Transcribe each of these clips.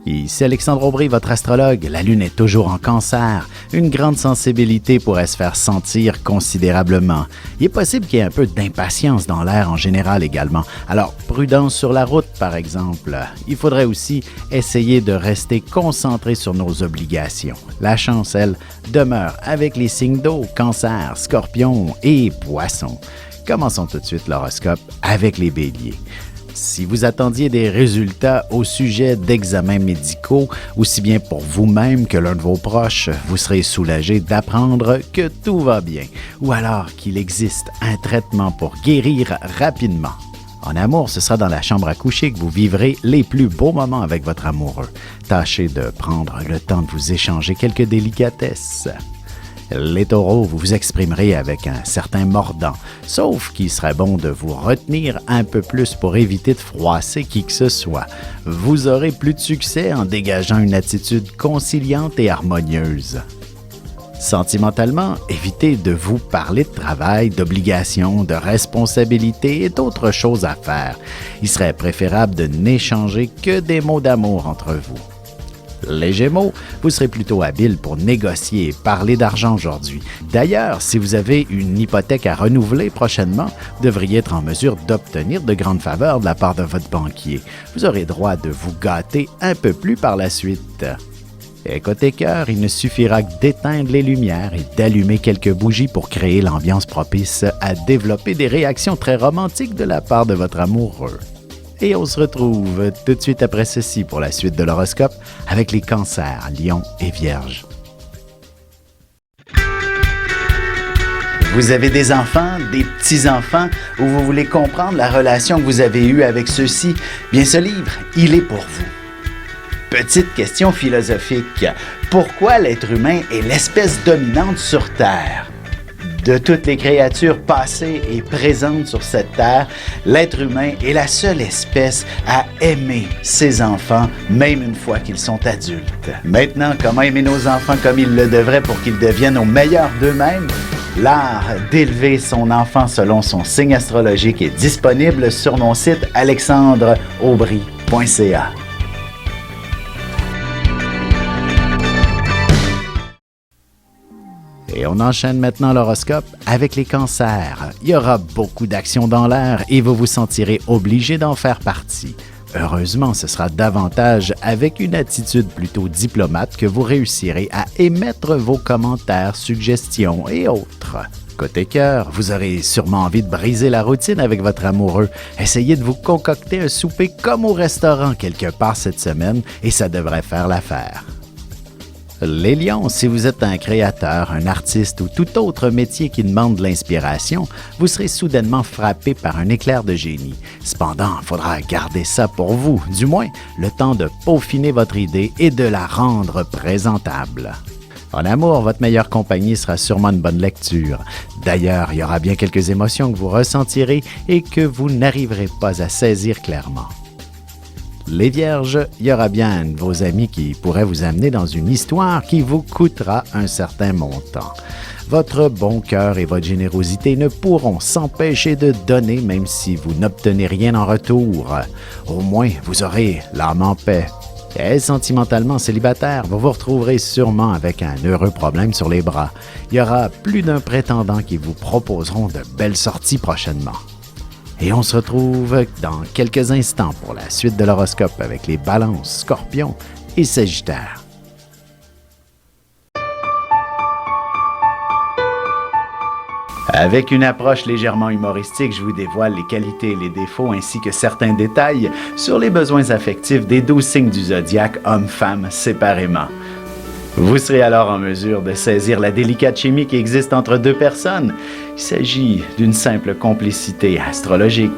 Ici Alexandre Aubry, votre astrologue. La Lune est toujours en Cancer. Une grande sensibilité pourrait se faire sentir considérablement. Il est possible qu'il y ait un peu d'impatience dans l'air en général également. Alors, prudence sur la route, par exemple. Il faudrait aussi essayer de rester concentré sur nos obligations. La chance, elle, demeure avec les signes d'eau, Cancer, Scorpion et Poisson. Commençons tout de suite l'horoscope avec les Béliers. Si vous attendiez des résultats au sujet d'examens médicaux, aussi bien pour vous-même que l'un de vos proches, vous serez soulagé d'apprendre que tout va bien, ou alors qu'il existe un traitement pour guérir rapidement. En amour, ce sera dans la chambre à coucher que vous vivrez les plus beaux moments avec votre amoureux. Tâchez de prendre le temps de vous échanger quelques délicatesses. Les taureaux, vous vous exprimerez avec un certain mordant, sauf qu'il serait bon de vous retenir un peu plus pour éviter de froisser qui que ce soit. Vous aurez plus de succès en dégageant une attitude conciliante et harmonieuse. Sentimentalement, évitez de vous parler de travail, d'obligations, de responsabilités et d'autres choses à faire. Il serait préférable de n'échanger que des mots d'amour entre vous. Les Gémeaux, vous serez plutôt habiles pour négocier et parler d'argent aujourd'hui. D'ailleurs, si vous avez une hypothèque à renouveler prochainement, vous devriez être en mesure d'obtenir de grandes faveurs de la part de votre banquier. Vous aurez droit de vous gâter un peu plus par la suite. Et côté cœur, il ne suffira que d'éteindre les lumières et d'allumer quelques bougies pour créer l'ambiance propice à développer des réactions très romantiques de la part de votre amoureux. Et on se retrouve tout de suite après ceci pour la suite de l'horoscope avec les cancers, lions et vierges. Vous avez des enfants, des petits-enfants, ou vous voulez comprendre la relation que vous avez eue avec ceux-ci? Bien, ce livre, il est pour vous. Petite question philosophique. Pourquoi l'être humain est l'espèce dominante sur Terre? De toutes les créatures passées et présentes sur cette terre, l'être humain est la seule espèce à aimer ses enfants, même une fois qu'ils sont adultes. Maintenant, comment aimer nos enfants comme ils le devraient pour qu'ils deviennent au meilleur d'eux-mêmes? L'art d'élever son enfant selon son signe astrologique est disponible sur mon site alexandreaubry.ca. Et on enchaîne maintenant l'horoscope avec les cancers. Il y aura beaucoup d'actions dans l'air et vous vous sentirez obligé d'en faire partie. Heureusement, ce sera davantage avec une attitude plutôt diplomate que vous réussirez à émettre vos commentaires, suggestions et autres. Côté cœur, vous aurez sûrement envie de briser la routine avec votre amoureux. Essayez de vous concocter un souper comme au restaurant quelque part cette semaine et ça devrait faire l'affaire. Les lions, si vous êtes un créateur, un artiste ou tout autre métier qui demande de l'inspiration, vous serez soudainement frappé par un éclair de génie. Cependant, il faudra garder ça pour vous, du moins le temps de peaufiner votre idée et de la rendre présentable. En amour, votre meilleure compagnie sera sûrement une bonne lecture. D'ailleurs, il y aura bien quelques émotions que vous ressentirez et que vous n'arriverez pas à saisir clairement. Les Vierges, il y aura bien un de vos amis qui pourrait vous amener dans une histoire qui vous coûtera un certain montant. Votre bon cœur et votre générosité ne pourront s'empêcher de donner même si vous n'obtenez rien en retour. Au moins, vous aurez l'âme en paix. Et sentimentalement célibataire, vous vous retrouverez sûrement avec un heureux problème sur les bras. Il y aura plus d'un prétendant qui vous proposeront de belles sorties prochainement. Et on se retrouve dans quelques instants pour la suite de l'horoscope avec les balances, scorpions et sagittaires. Avec une approche légèrement humoristique, je vous dévoile les qualités et les défauts ainsi que certains détails sur les besoins affectifs des 12 signes du zodiaque, hommes-femmes séparément. Vous serez alors en mesure de saisir la délicate chimie qui existe entre deux personnes. Il s'agit d'une simple complicité astrologique.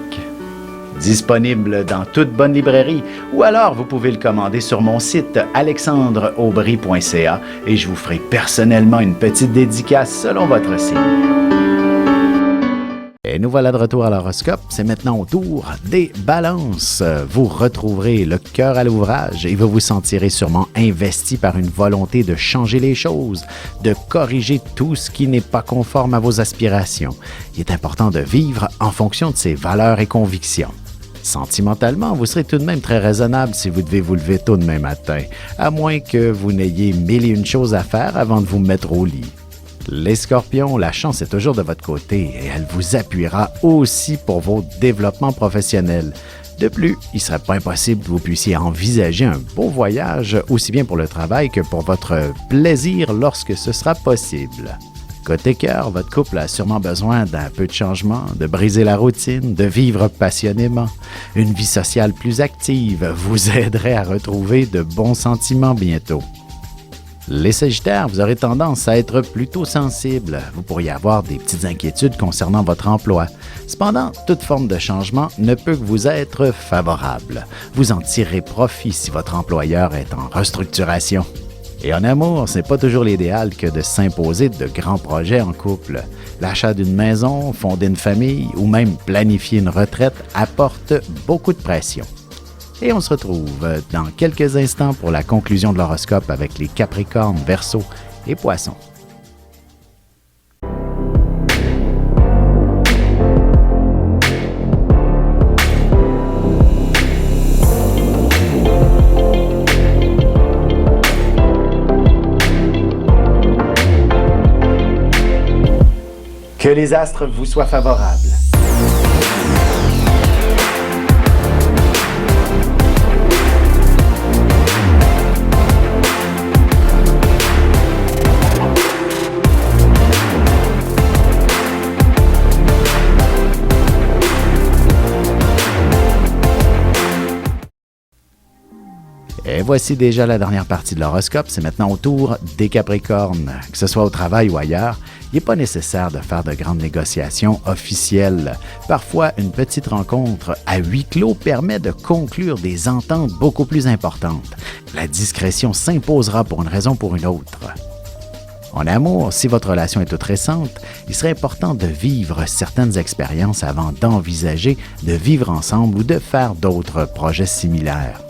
Disponible dans toute bonne librairie ou alors vous pouvez le commander sur mon site alexandreaubry.ca et je vous ferai personnellement une petite dédicace selon votre signe. Et nous voilà de retour à l'horoscope. C'est maintenant au tour des balances. Vous retrouverez le cœur à l'ouvrage et vous vous sentirez sûrement investi par une volonté de changer les choses, de corriger tout ce qui n'est pas conforme à vos aspirations. Il est important de vivre en fonction de ses valeurs et convictions. Sentimentalement, vous serez tout de même très raisonnable si vous devez vous lever tôt demain matin, à moins que vous n'ayez mille et une choses à faire avant de vous mettre au lit. Les Scorpions, la chance est toujours de votre côté et elle vous appuiera aussi pour vos développements professionnels. De plus, il ne serait pas impossible que vous puissiez envisager un beau voyage, aussi bien pour le travail que pour votre plaisir lorsque ce sera possible. Côté cœur, votre couple a sûrement besoin d'un peu de changement, de briser la routine, de vivre passionnément. Une vie sociale plus active vous aiderait à retrouver de bons sentiments bientôt. Les Sagittaires, vous aurez tendance à être plutôt sensible. Vous pourriez avoir des petites inquiétudes concernant votre emploi. Cependant, toute forme de changement ne peut que vous être favorable. Vous en tirerez profit si votre employeur est en restructuration. Et en amour, ce n'est pas toujours l'idéal que de s'imposer de grands projets en couple. L'achat d'une maison, fonder une famille ou même planifier une retraite apporte beaucoup de pression. Et on se retrouve dans quelques instants pour la conclusion de l'horoscope avec les Capricornes, Verseaux et Poissons. Que les astres vous soient favorables. Et voici déjà la dernière partie de l'horoscope. C'est maintenant au tour des Capricornes. Que ce soit au travail ou ailleurs, il n'est pas nécessaire de faire de grandes négociations officielles. Parfois, une petite rencontre à huis clos permet de conclure des ententes beaucoup plus importantes. La discrétion s'imposera pour une raison ou pour une autre. En amour, si votre relation est toute récente, il serait important de vivre certaines expériences avant d'envisager de vivre ensemble ou de faire d'autres projets similaires.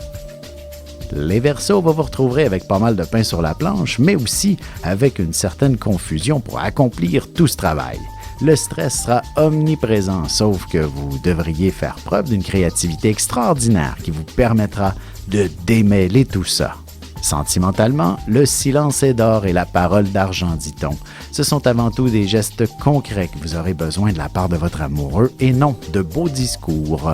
Les Verseaux, vous vous retrouverez avec pas mal de pain sur la planche, mais aussi avec une certaine confusion pour accomplir tout ce travail. Le stress sera omniprésent, sauf que vous devriez faire preuve d'une créativité extraordinaire qui vous permettra de démêler tout ça. Sentimentalement, le silence est d'or et la parole d'argent, dit-on. Ce sont avant tout des gestes concrets que vous aurez besoin de la part de votre amoureux et non de beaux discours.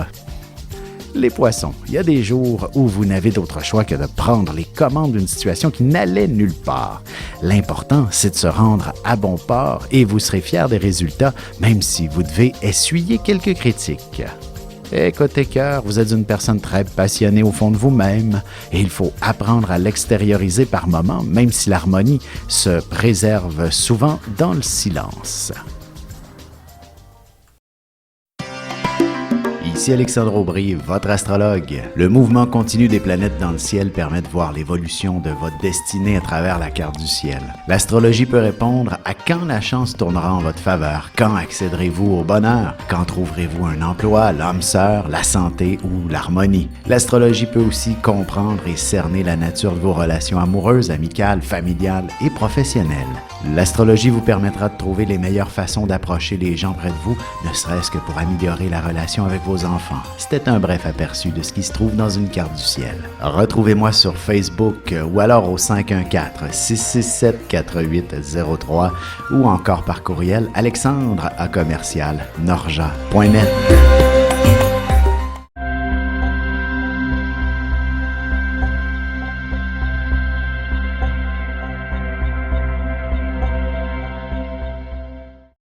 Les Poissons, il y a des jours où vous n'avez d'autre choix que de prendre les commandes d'une situation qui n'allait nulle part. L'important, c'est de se rendre à bon port et vous serez fiers des résultats, même si vous devez essuyer quelques critiques. Et côté cœur, vous êtes une personne très passionnée au fond de vous-même et il faut apprendre à l'extérioriser par moments, même si l'harmonie se préserve souvent dans le silence. Ici Alexandre Aubry, votre astrologue. Le mouvement continu des planètes dans le ciel permet de voir l'évolution de votre destinée à travers la carte du ciel. L'astrologie peut répondre à quand la chance tournera en votre faveur, quand accéderez-vous au bonheur, quand trouverez-vous un emploi, l'âme sœur, la santé ou l'harmonie. L'astrologie peut aussi comprendre et cerner la nature de vos relations amoureuses, amicales, familiales et professionnelles. L'astrologie vous permettra de trouver les meilleures façons d'approcher les gens près de vous, ne serait-ce que pour améliorer la relation avec vos enfants. C'était un bref aperçu de ce qui se trouve dans une carte du ciel. Retrouvez-moi sur Facebook ou alors au 514-667-4803 ou encore par courriel alexandre@norja.net.